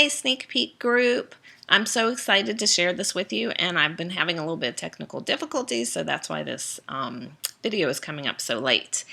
Hey, sneak peek group. I'm so excited to share this with you, and I've been having a little bit of technical difficulties, so that's why this video is coming up so late.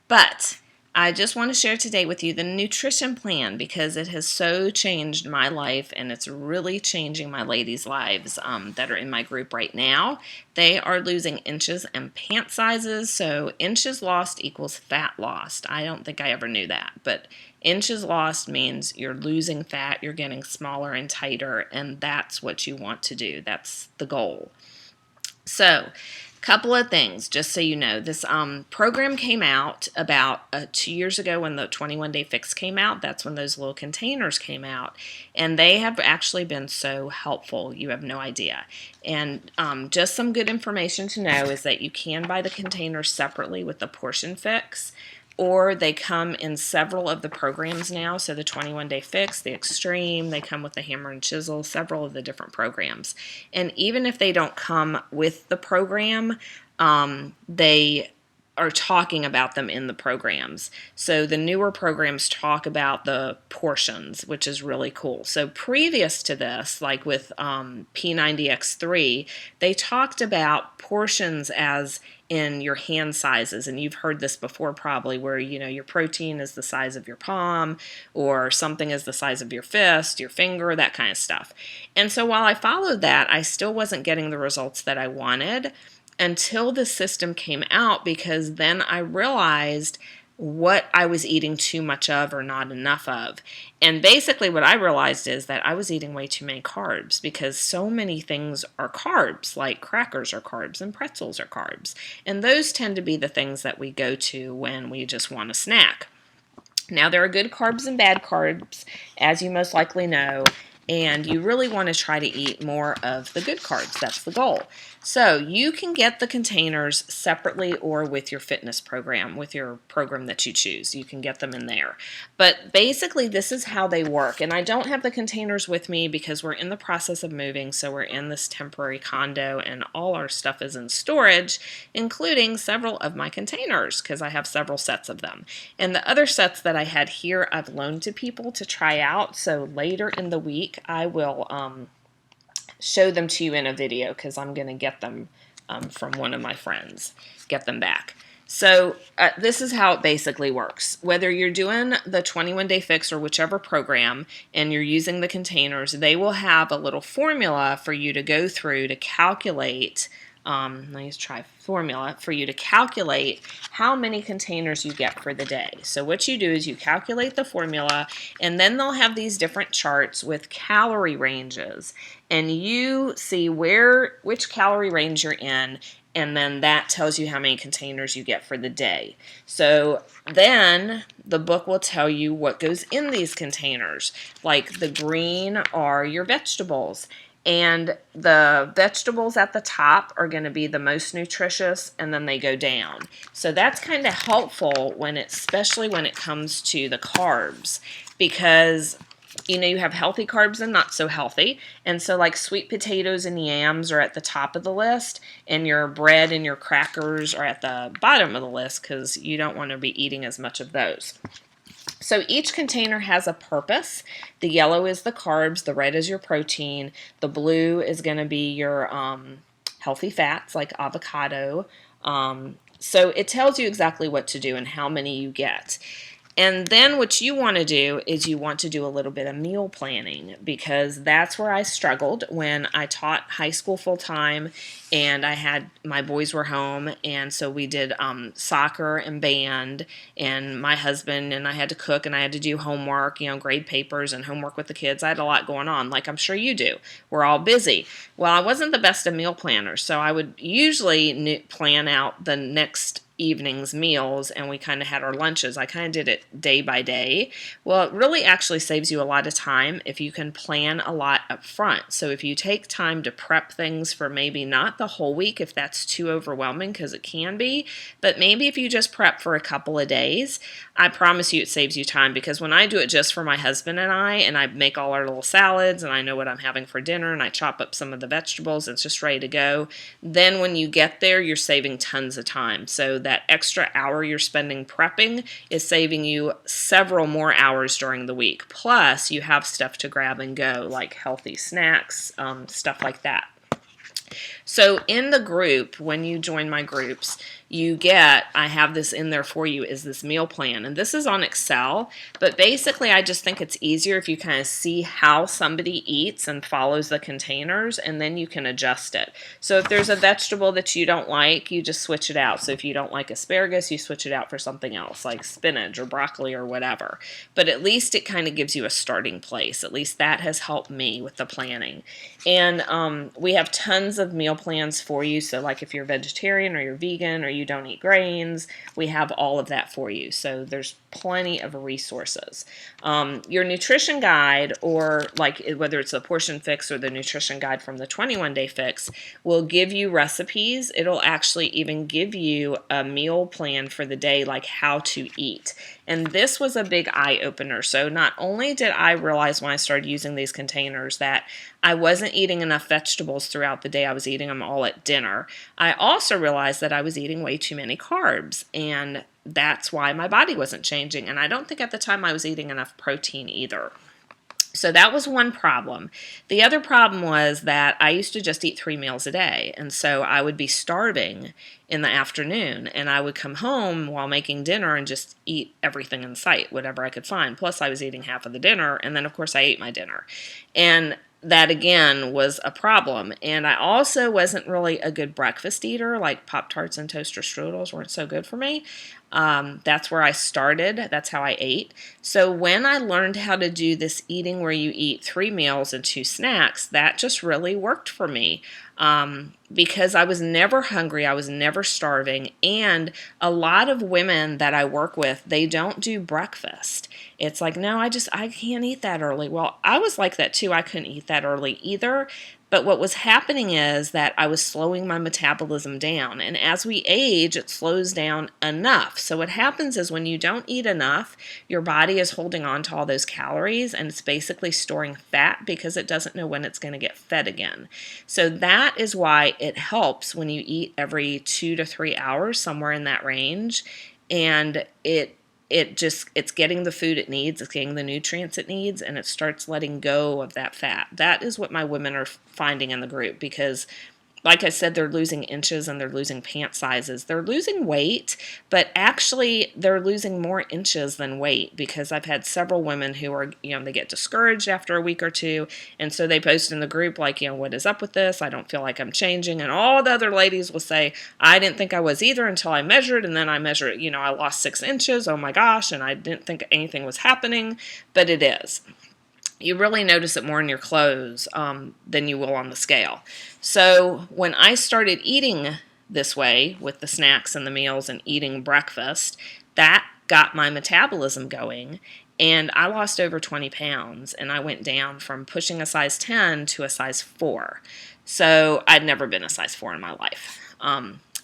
But I just want to share today with you the nutrition plan because it has so changed my life, and it's really changing my ladies' lives that are in my group right now. They are losing inches and pant sizes, so inches lost equals fat lost. I don't think I ever knew that, but inches lost means you're losing fat, you're getting smaller and tighter, and that's what you want to do. That's the goal. So, couple of things, just so you know. This program came out about 2 years ago when the 21-day fix came out. That's when those little containers came out. And they have actually been so helpful. You have no idea. And just some good information to know is that you can buy the containers separately with the portion fix, or they come in several of the programs now. So the 21-day fix, the extreme, they come with the hammer and chisel, several of the different programs. And even if they don't come with the program, they are talking about them in the programs. So the newer programs talk about the portions, which is really cool. So previous to this, like with P90X3, they talked about portions as in your hand sizes, and you've heard this before probably, where your protein is the size of your palm, or something is the size of your fist, your finger, that kind of stuff. And so while I followed that, I still wasn't getting the results that I wanted until the system came out, because then I realized what I was eating too much of or not enough of. And basically what I realized is that I was eating way too many carbs, because so many things are carbs, like crackers are carbs and pretzels are carbs. And those tend to be the things that we go to when we just want a snack. Now, there are good carbs and bad carbs, as you most likely know, and you really want to try to eat more of the good carbs. That's the goal. So you can get the containers separately or with your fitness program, with your program that you choose. You can get them in there. But basically, this is how they work. And I don't have the containers with me because we're in the process of moving. So we're in this temporary condo and all our stuff is in storage, including several of my containers, because I have several sets of them. And the other sets that I had here, I've loaned to people to try out. So later in the week, I will show them to you in a video, because I'm going to get them from one of my friends, get them back. So this is how it basically works. Whether you're doing the 21-day fix or whichever program and you're using the containers, they will have a little formula for you to go through to calculate let's try formula for you to calculate how many containers you get for the day. So what you do is you calculate the formula, and then they'll have these different charts with calorie ranges, and you see which calorie range you're in, and then that tells you how many containers you get for the day. So then the book will tell you what goes in these containers. Like the green are your vegetables, and the vegetables at the top are going to be the most nutritious, and then they go down. So that's kind of helpful especially when it comes to the carbs, because you have healthy carbs and not so healthy. And so like sweet potatoes and yams are at the top of the list, and your bread and your crackers are at the bottom of the list, because you don't want to be eating as much of those. So each container has a purpose. The yellow is the carbs, the red is your protein, the blue is going to be your healthy fats like avocado. So it tells you exactly what to do and how many you get. And then what you want to do is you want to do a little bit of meal planning, because that's where I struggled when I taught high school full time and my boys were home, and so we did soccer and band, and my husband and I had to cook, and I had to do homework, grade papers and homework with the kids. I had a lot going on, like I'm sure you do. We're all busy. Well, I wasn't the best of meal planners, so I would usually plan out the next evening's meals, and we kind of had our lunches. I kind of did it day by day. Well, it really actually saves you a lot of time if you can plan a lot up front. So if you take time to prep things for maybe not the whole week, if that's too overwhelming, because it can be, but maybe if you just prep for a couple of days, I promise you it saves you time, because when I do it just for my husband and I make all our little salads, and I know what I'm having for dinner, and I chop up some of the vegetables, it's just ready to go. Then when you get there, you're saving tons of time, so that that extra hour you're spending prepping is saving you several more hours during the week. Plus, you have stuff to grab and go, like healthy snacks, stuff like that. So in the group, when you join my groups, you get, I have this in there for you, is this meal plan. And this is on Excel, but basically I just think it's easier if you kind of see how somebody eats and follows the containers, and then you can adjust it. So if there's a vegetable that you don't like, you just switch it out. So if you don't like asparagus, you switch it out for something else, like spinach or broccoli or whatever. But at least it kind of gives you a starting place. At least that has helped me with the planning. And we have tons of meal plans for you. So like if you're vegetarian or you're vegan or you don't eat grains, we have all of that for you. So there's plenty of resources. Your nutrition guide, or like whether it's the portion fix or the nutrition guide from the 21-day fix, will give you recipes. It'll actually even give you a meal plan for the day, like how to eat. And this was a big eye-opener. So not only did I realize when I started using these containers that I wasn't eating enough vegetables throughout the day, I was eating them all at dinner, I also realized that I was eating way too many carbs, and that's why my body wasn't changing. And I don't think at the time I was eating enough protein either. So that was one problem. The other problem was that I used to just eat 3 meals a day, and so I would be starving in the afternoon, and I would come home while making dinner and just eat everything in sight, whatever I could find. Plus I was eating half of the dinner, and then of course I ate my dinner. And that again was a problem. And I also wasn't really a good breakfast eater, like Pop-Tarts and toaster strudels weren't so good for me. That's where I started. That's how I ate. So when I learned how to do this eating where you eat 3 meals and 2 snacks, that just really worked for me. Because I was never hungry, I was never starving, and a lot of women that I work with, they don't do breakfast. It's like, no, I can't eat that early. Well, I was like that too. I couldn't eat that early either. But what was happening is that I was slowing my metabolism down. And as we age, it slows down enough. So what happens is when you don't eat enough, your body is holding on to all those calories, and it's basically storing fat because it doesn't know when it's going to get fed again. So that is why it helps when you eat every 2 to 3 hours, somewhere in that range. And it's getting the food it needs, it's getting the nutrients it needs, and it starts letting go of that fat. That is what my women are finding in the group, because like I said, they're losing inches and they're losing pant sizes. They're losing weight, but actually they're losing more inches than weight, because I've had several women who are, they get discouraged after a week or two, and so they post in the group like, what is up with this? I don't feel like I'm changing. And all the other ladies will say, I didn't think I was either until I measured, and then I measured, I lost 6 inches. Oh my gosh, and I didn't think anything was happening, but it is. You really notice it more in your clothes than you will on the scale. So when I started eating this way with the snacks and the meals and eating breakfast, that got my metabolism going, and I lost over 20 pounds, and I went down from pushing a size 10 to a size 4. So I'd never been a size 4 in my life.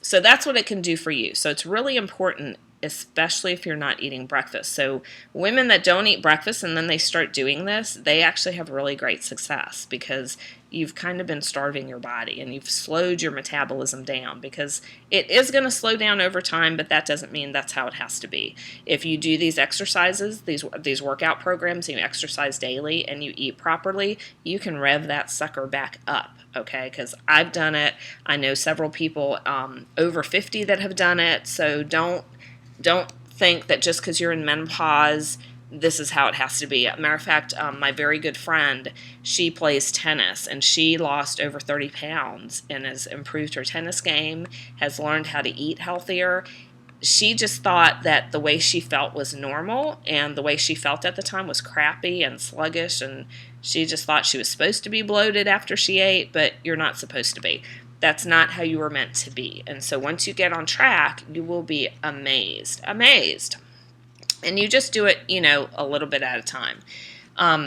So that's what it can do for you. So it's really important, especially if you're not eating breakfast. So women that don't eat breakfast and then they start doing this, they actually have really great success, because you've kind of been starving your body and you've slowed your metabolism down, because it is going to slow down over time, but that doesn't mean that's how it has to be. If you do these exercises, these workout programs, you exercise daily and you eat properly, you can rev that sucker back up. Okay, because I've done it. I know several people over 50 that have done it. So don't think that just because you're in menopause, this is how it has to be. As a matter of fact, my very good friend, she plays tennis, and she lost over 30 pounds and has improved her tennis game, has learned how to eat healthier. She just thought that the way she felt was normal, and the way she felt at the time was crappy and sluggish, and she just thought she was supposed to be bloated after she ate, but you're not supposed to be. That's not how you were meant to be. And so once you get on track, you will be amazed. And you just do it, a little bit at a time.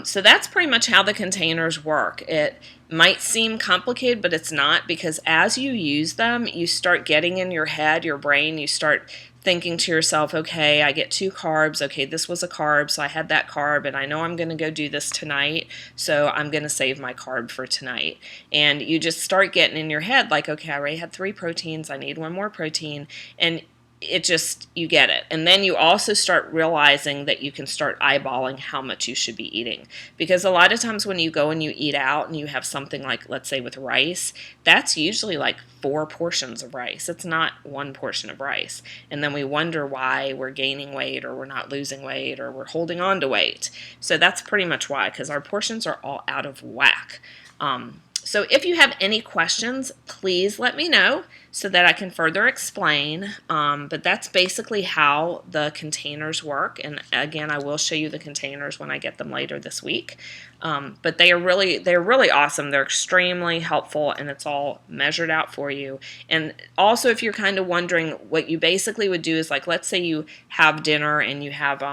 So that's pretty much how the containers work. It might seem complicated, but it's not, because as you use them, you start getting in your head, your brain, you start thinking to yourself, okay, I get 2 carbs. Okay, this was a carb, so I had that carb, and I know I'm going to go do this tonight, so I'm going to save my carb for tonight. And you just start getting in your head like, okay, I already had 3 proteins. I need 1 more protein. And it just, you get it. And then you also start realizing that you can start eyeballing how much you should be eating. Because a lot of times when you go and you eat out and you have something like, let's say with rice, that's usually like 4 portions of rice. It's not 1 portion of rice. And then we wonder why we're gaining weight, or we're not losing weight, or we're holding on to weight. So that's pretty much why, because our portions are all out of whack. So if you have any questions, please let me know so that I can further explain. But that's basically how the containers work. And again, I will show you the containers when I get them later this week. But they're really awesome. They're extremely helpful, and it's all measured out for you. And also, if you're kind of wondering, what you basically would do is, like, let's say you have dinner and you have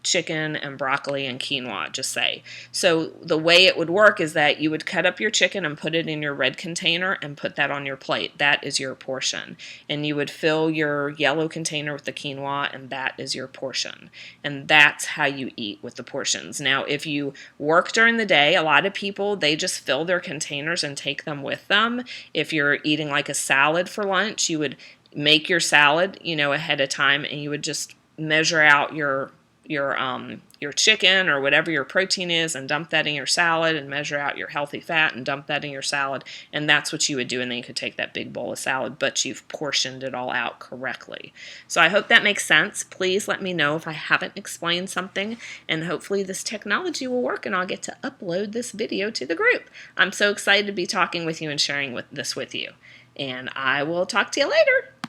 chicken and broccoli and quinoa, just say. So the way it would work is that you would cut up your chicken and put it in your red container and put that on your plate. That is your portion. And you would fill your yellow container with the quinoa, and that is your portion. And that's how you eat with the portions. Now, if you work during the day, a lot of people, they just fill their containers and take them with them. If you're eating like a salad for lunch, you would make your salad, ahead of time, and you would just measure out your chicken or whatever your protein is and dump that in your salad, and measure out your healthy fat and dump that in your salad. And that's what you would do. And then you could take that big bowl of salad, but you've portioned it all out correctly. So I hope that makes sense. Please let me know if I haven't explained something, and hopefully this technology will work and I'll get to upload this video to the group. I'm so excited to be talking with you and sharing this with you. And I will talk to you later.